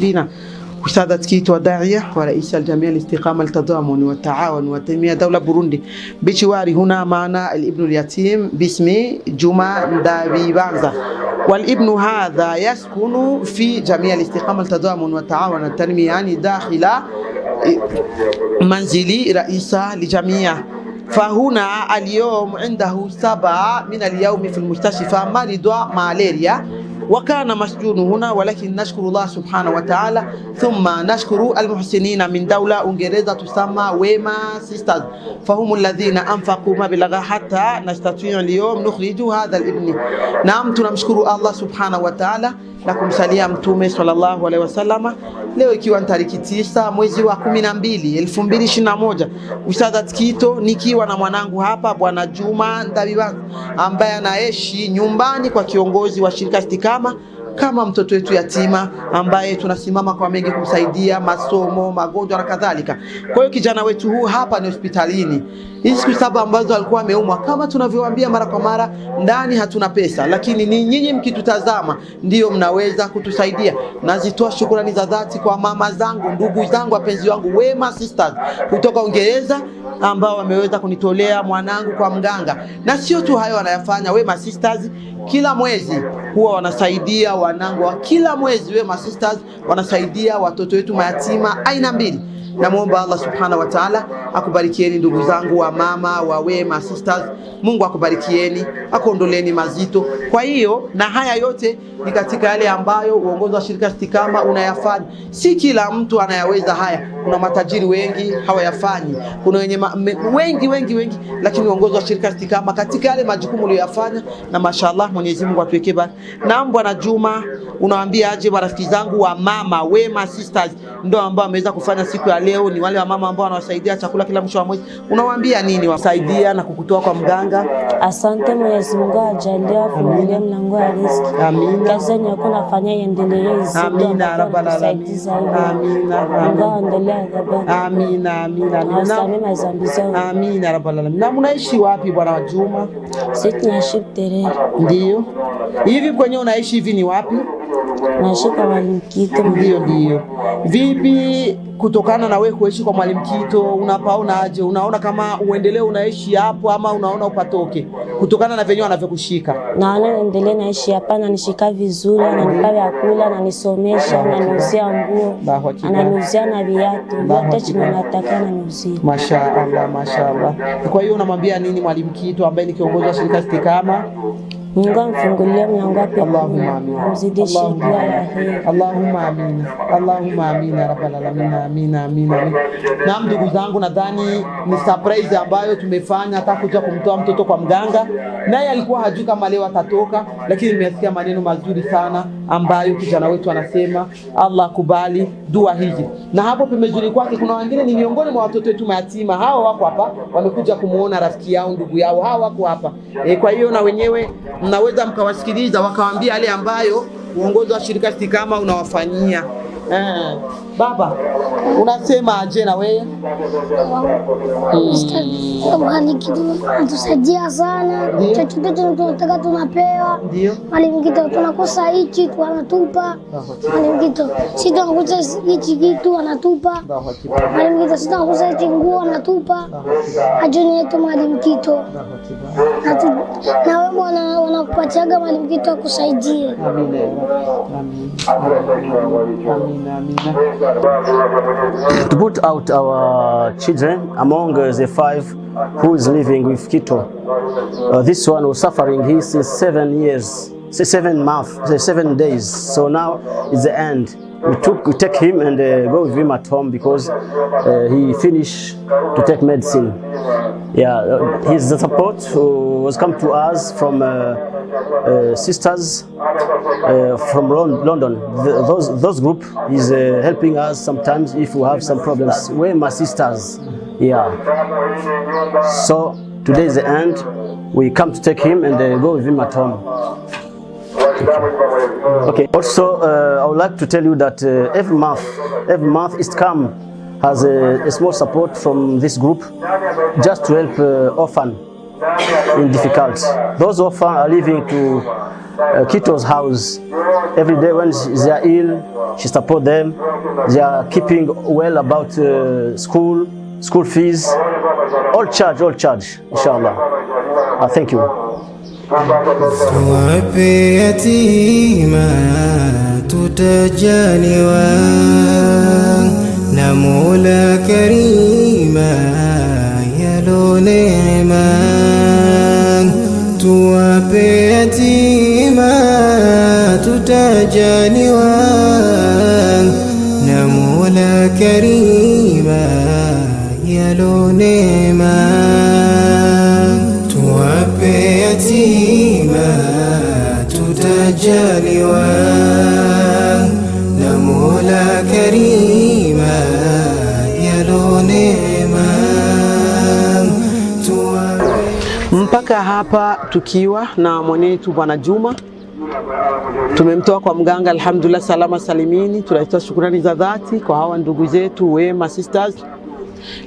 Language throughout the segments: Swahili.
لنا وسادة كيت وداعية ورئيس الجمعية الاستقامة التضامن والتعاون والتنمية دولة بوروندي بجواري هنا معنا الابن اليتيم باسم جمعة ندابيبانزا، والابن هذا يسكن في جمعية الاستقامة التضامن والتعاون والتنمية يعني داخل منزل رئيس الجمعية. فهنا اليوم عنده 7 من اليوم في المستشفى مريض مالاريا وكان مسجون هنا، ولكن نشكر الله سبحانه وتعالى ثم نشكر المحسنين من دولة أنجليزية تسمى ويما سيسترز، فهم الذين أنفقوا مبلغا حتى نستطيع اليوم نخرج هذا الابن. نعم tunamshukuru Allah subhanahu wa ta'ala na kumsalia Mtume sallallahu alaihi wasallam. Leo ikiwa tariki 9 mwezi wa 12 2021, Ustadh Kito nikiwa na mwanangu hapa Bwana Juma Ndabiba ambaye anaishi nyumbani kwa kiongozi wa shirika Istikama kama mtoto wetu yatima ambaye tunasimama kwa mengi kumsaidia masomo, magonjwa na kadhalika. Kwa hiyo kijana wetu huu hapa ni hospitalini. Hizi siku 7 ambazo alikuwa ameumwa, kama tunavyowaambia mara kwa mara, ndani hatuna pesa, lakini ni nyinyi mkitutazama ndio mnaweza kutusaidia. Nazitoa shukrani za dhati kwa mama zangu, ndugu zangu, wapenzi wangu Wema Sisters kutoka Uingereza ambao wameweza kunitolea mwanangu kwa mganga. Na sio tu hayo wanayafanya Wema Sisters, kila mwezi huwa wanasaidia wanangu, kila mwezi Wema Sisters wanasaidia watoto wetu mayatima aina mbili. Namuomba Allah subhanahu wa ta'ala akubarikieni ndugu zangu wa mama wa Wema Sisters. Mungu akubarikieni, akuondoleni mazito. Kwa hiyo na haya yote ni katika yale ambayo uongozi wa shirika Istikama unayafanya. Si kila mtu anayaweza haya. Kuna matajiri wengi hawayafanyi, kuna wengi, lakini uongozi wa shirika Istikama katika yale majukumu uliyofanya, na mashallah Mwenyezi Mungu atuweke baraka. Na Bwana Juma, unawaambia aje marafiki zangu wa mama Wema Sisters ndio ambao wameweza kufanya siku ya leo, ni wale wa mama ambao wanawasaidia chakula kila mwisho wa mwezi, unawaambia nini wasaidia na kukutoa kwa mganga? Asante, Mwenyezi Mungu ajalie afungulie mlango wa riziki. Amina. Kazi yako nafanya iendelee. Amina rabbal alamin. Amina. Amina. Amina rabbal alamin. Na mnaishi wapi Bwana Juma? Sisi tunaishi Terere. Ndio. Hivi kwenye unaishi hivi ni wapi? Naishi kwa Mwalimu Kito. Ndio. Vipi kutokana na wewe kuishi kwa Mwalimu Kito, unapaona aje? Unaona kama uendelee unaishi hapo ama unaona upatoke kutokana na venyewe anavyokushika? Naona niendelee naishi hapa, na nishika vizuri, ananipa vyakula, na nisomesha, na niuzia nguo, ananiuzia na viatu, yote chini nataka na niuzia. Mashaallah. Kwa hiyo unamwambia nini Mwalimu Kito ambaye ni kiongozi wa shirika Istikama? Mungu amfungulie mlango wake. Allahumma amin. Mzidishie kila la heri. Allahumma amin. Allahumma amin rabbal alamin. Amin. Na ndugu zangu, nadhani ni surprise ambayo tumefanya, hata kuja kumtoa mtoto kwa mganga. Naye alikuwa hajui kama leo atatoka, lakini nimesikia maneno mazuri sana ambayo kijana wetu anasema Allah akubali dua hizi. Na hapo pembezoni kwake kuna wengine ni miongoni mwa watoto wetu mayatima. Hao wako hapa, wamekuja kumuona rafiki yao, ndugu yao. Hao wako hapa. Kwa hiyo na wenyewe mnaweza mkawasikiliza wakawaambia yale ambayo uongozi wa shirika Istikama unawafanyia. Baba, unasema aje na wewe? Mwalimu Kito anatusaidia sana. Chochote tunataka tunapewa. Mwalimu Kito tunakosa hichi tu anatupa. Mwalimu Kito sisi tunakosa hichi kitu anatupa. Mwalimu Kito sisi tunakosa hichi nguo anatupa. Ajoni yetu Mwalimu Kito. Na wewe wanakupatiaga Mwalimu Kito akusaidie. To put out our children among the 5 who is living with Kito. This one was suffering here since 7 years, 7 months, 7 days. So now is the end. We take him and go with him at home because he finished to take medicine. His support was come to us from sisters from London. Those group is helping us sometimes if we have some problems. We're my sisters. So today is the end. We come to take him and go with him at home. Okay. Also, I would like to tell you that every month Istikama has a small support from this group just to help orphan in difficulty. Those orphans are living to Kito's house. Every day when they are ill, she support them. They are keeping well about school fees. All charge, inshallah. Thank you. Tuwape yatima tutajaliwa na Mola Karima yalo neema. Tuwape yatima tutajaliwa na Mola Karima yalo neema. Tuwape yatima tutajaliwa na Mola Karima yalo neema. Mpaka hapa tukiwa na mwanetu Bwana Juma, tumemtoa kwa mganga, alhamdulillah salama salimini. Tunatoa shukrani za dhati kwa hawa ndugu zetu wema sisters,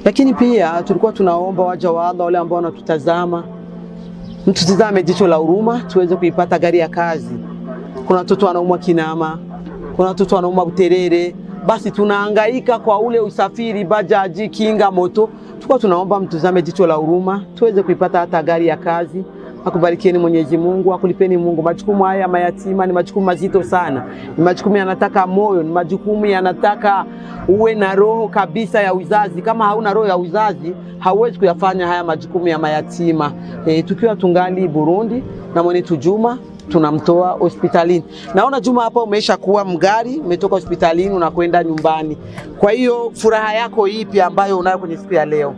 lakini pia tulikuwa tunaomba waja wa Allah wale ambao wanatutazama, mtutizame jicho la huruma tuweze kuipata gari ya kazi. Kuna watoto wanaumwa Kinama, kuna watoto wanaumwa Buterere, basi tunahangaika kwa ule usafiri, bajaji, kinga, moto. Tulikuwa tunaomba mtuzame jicho la huruma tuweze kuipata hata gari ya kazi. Akubarikieni Mwenyezi Mungu, akulipeni Mungu. Majukumu haya mayatima ni majukumu mazito sana, ni majukumu yanataka moyo, ni majukumu yanataka uwe na roho kabisa ya uzazi. Kama hauna roho ya uzazi hauwezi kuyafanya haya majukumu ya mayatima. Tukiwa tungali Burundi na mwanetu Juma, tunamtoa hospitalini. Naona Juma hapa umeisha kuwa mgari, umetoka hospitalini unakwenda nyumbani. Kwa hiyo furaha yako ipi ambayo unayo kwenye siku ya leo?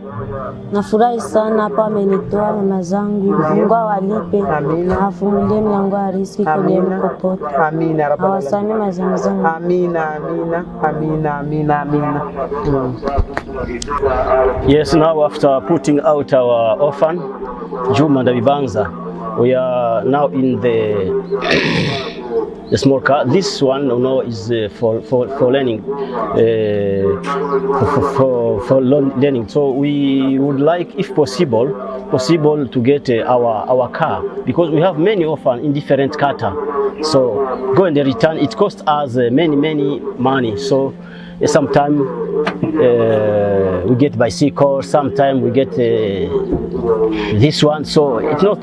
Nafurahi sana hapa amenitoa mama zangu. Mungu awalipe. Amina. Afungulie milango ya riziki kwenye mkopoto. Amina ya rabbal alamin. Awasamee mazambi zangu. Amina, amina, amina, amina, amina. Yes, now after putting out our orphan Juma Ndabibanza, we are now in the small car. This one, is for learning, for learning. So we would like, if possible, to get our car, because we have many orphans in different kata. So go and return. It costs us many money. So sometimes we get bicycle, sometimes we get this one. So it's not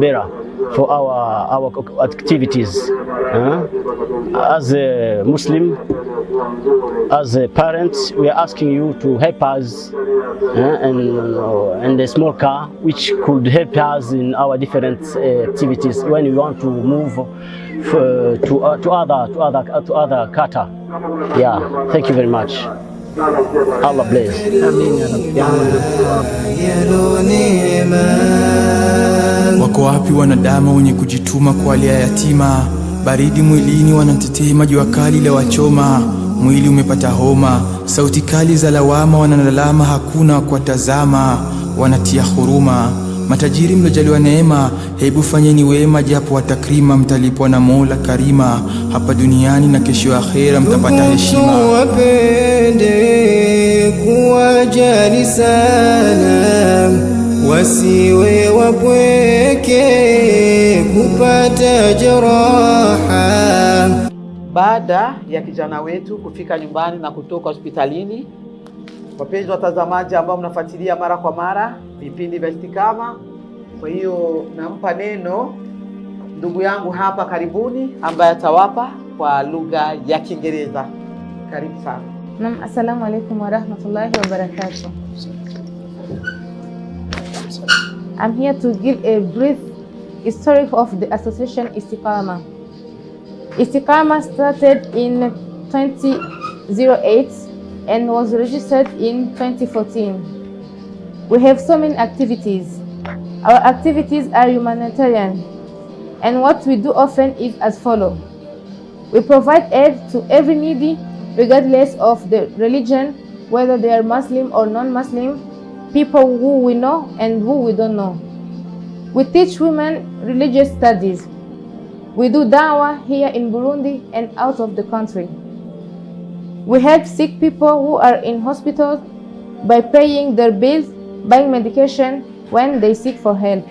better for our activities. As a Muslim, as a parents, we are asking you to help us and a small car which could help us in our different activities when we want to move to other kata. Yeah, thank you very much. Allah bless. Wako wapi wanadamu wenye kujituma kuwalia yatima? Baridi mwilini wanatetema, jua kali la wachoma, mwili umepata homa, sauti kali za lawama, wanalalama hakuna kwa tazama, wanatia huruma. Matajiri mlojaliwa neema, hebu fanyeni wema japo watakrima, mtalipwa na Mola Karima, hapa duniani na kesho akhera mtapata heshima. Wapende kuwajali sana, wasiwe wapweke kupata jeraha. Baada ya kijana wetu kufika nyumbani na kutoka hospitalini, wapenzi watazamaji ambao mnafuatilia mara kwa mara vipindi vya Istiqama, kwa hiyo nampa neno ndugu yangu hapa karibuni, ambaye atawapa kwa lugha ya Kiingereza. Karibu sana. Naam, assalamu alaikum wa rahmatullahi wa barakatuh. I'm here to give a brief history of the association Istiqama. Istiqama started in 2008 and was registered in 2014. We have so many activities. Our activities are humanitarian, and what we do often is as follows. We provide aid to every needy, regardless of the religion, whether they are Muslim or non-Muslim, people who we know and who we don't know. We teach women religious studies. We do da'wah here in Burundi and out of the country. We help sick people who are in hospitals by paying their bills, buying medication when they seek for help.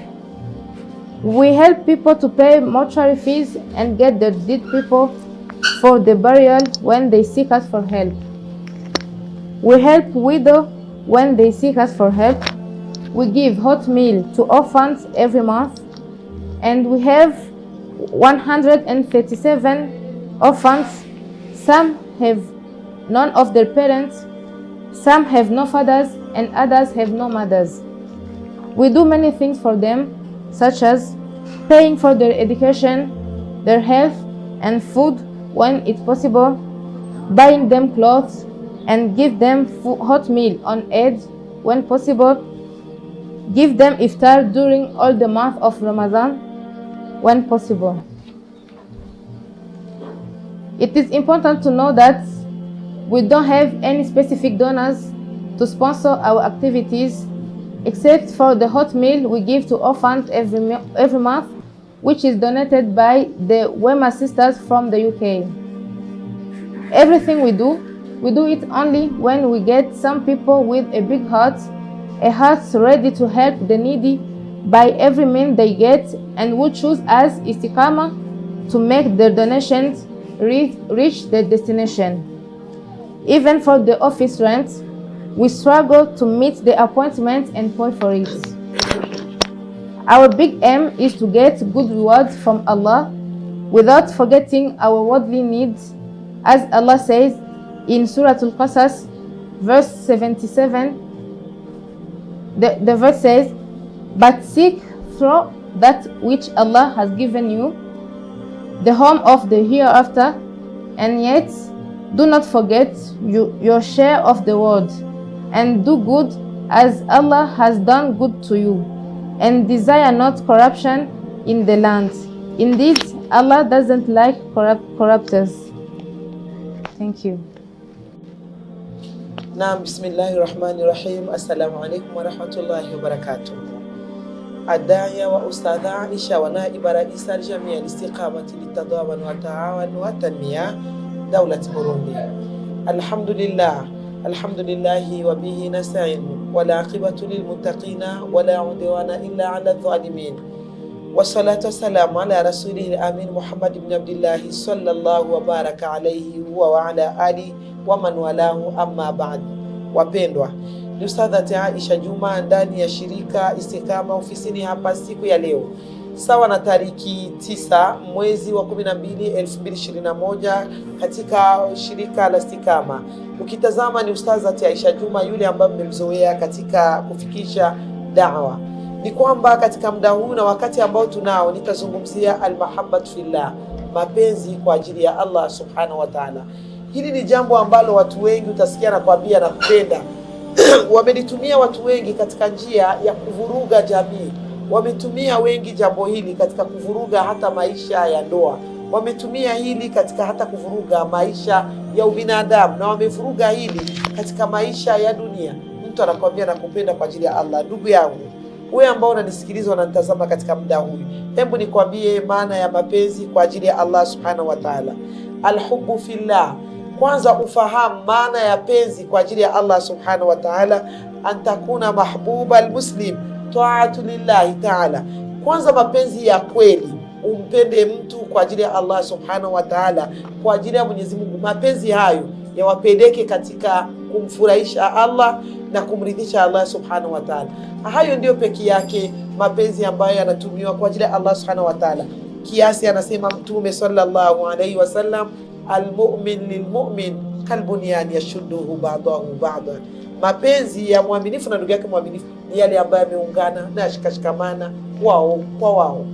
We help people to pay mortuary fees and get the dead people for the burial when they seek us for help. We help widows when they seek us for help. We give hot meal to orphans every month, and we have 137 orphans. Some have none of their parents, some have no fathers, and others have no mothers. We do many things for them, such as paying for their education, their health, and food when it's possible, buying them clothes, and give them hot meal on Eid when possible, give them iftar during all the month of Ramadan when possible. It is important to know that we don't have any specific donors to sponsor our activities, except for the hot meal we give to orphans every month, which is donated by the Wema sisters from the UK. Everything we do it only when we get some people with a big heart, a heart ready to help the needy by every means they get, and who choose as Istiqama to make their donations reach their destination. Even for the office rent, we struggle to meet the appointment and pay for it. Our big aim is to get good rewards from Allah without forgetting our worldly needs, as Allah says in Surah Al-Qasas, verse 77. The verse says, "But seek through that which Allah has given you, the home of the hereafter, and yet do not forget your share of the world, and do good as Allah has done good to you, and desire not corruption in the land. Indeed, Allah doesn't like corruptors." Thank you. Naam, bismillahirrahmanirrahim. Assalamu alaikum wa rahmatullahi wa barakatuh. Adaya wa Ustadha Aisha wa naiba rais al-Jamia al-Istiqamati litadawan wa ta'awan wa tanmiya Dawlat Burundi. Alhamdulillahi wa bihi nasta'in wa la aqibatu lil muttaqina wa la udwana illa 'ala adh-dhalimin. Wassalatu wassalamu ala rasulihil amin Muhammad ibn Abdullah sallallahu wa baraka alayhi wa ala ali wa man walahu, amma ba'd. Wapendwa, ni Ustadhati Aisha Juma ndani ya shirika Istiqama ofisini hapa siku ya leo, sawa na tariki 9 mwezi wa 12 2021, katika shirika la Istiqama. Ukitazama ni Ustadhati Aisha Juma yule ambaye mmemzoea katika kufikisha da'wa. Ni kwamba katika muda huu na wakati ambao tunao, nitazungumzia al-mahabbatu fillah, mapenzi kwa ajili ya Allah subhanahu wa ta'ala. Hili ni jambo ambalo watu wengi utasikia na kuambia na kupenda wamelitumia watu wengi katika njia ya kuvuruga jamii. Wametumia wengi jambo hili katika kuvuruga hata maisha ya ndoa. Wametumia hili katika hata kuvuruga maisha ya ubinadamu, na wamevuruga hili katika maisha ya dunia. Mtu anakuambia na kupenda kwa ajili ya Allah. Ndugu yangu, wewe ambao unanisikiliza na unanitazama katika muda huu, hebu nikwambie maana ya mapenzi kwa ajili ya Allah subhanahu wa ta'ala. Alhubbu fillah. Kwanza ufahamu maana ya penzi kwa ajili ya Allah subhanahu wa ta'ala. Antakuna mahbuba almuslim ta'atu lillahi ta'ala. Kwanza mapenzi ya kweli, umpende mtu kwa ajili ya Allah subhanahu wa ta'ala, kwa ajili ya Mwenyezi Mungu. Mapenzi hayo yawapeleke katika kumfurahisha Allah na kumridhisha Allah subhanahu wa ta'ala. Hayo ndio pekee yake mapenzi ambayo yanatumiwa kwa ajili ya Allah subhanahu wa ta'ala. Kiasi anasema Mtume sallallahu alaihi wasallam, almu'min lilmu'min kalbunyan yashudduhu ba'dahu ba'dan. Mapenzi ya muaminifu na ndugu yake muaminifu ni yale ambayo yameungana na yashikashikamana wao kwa wao.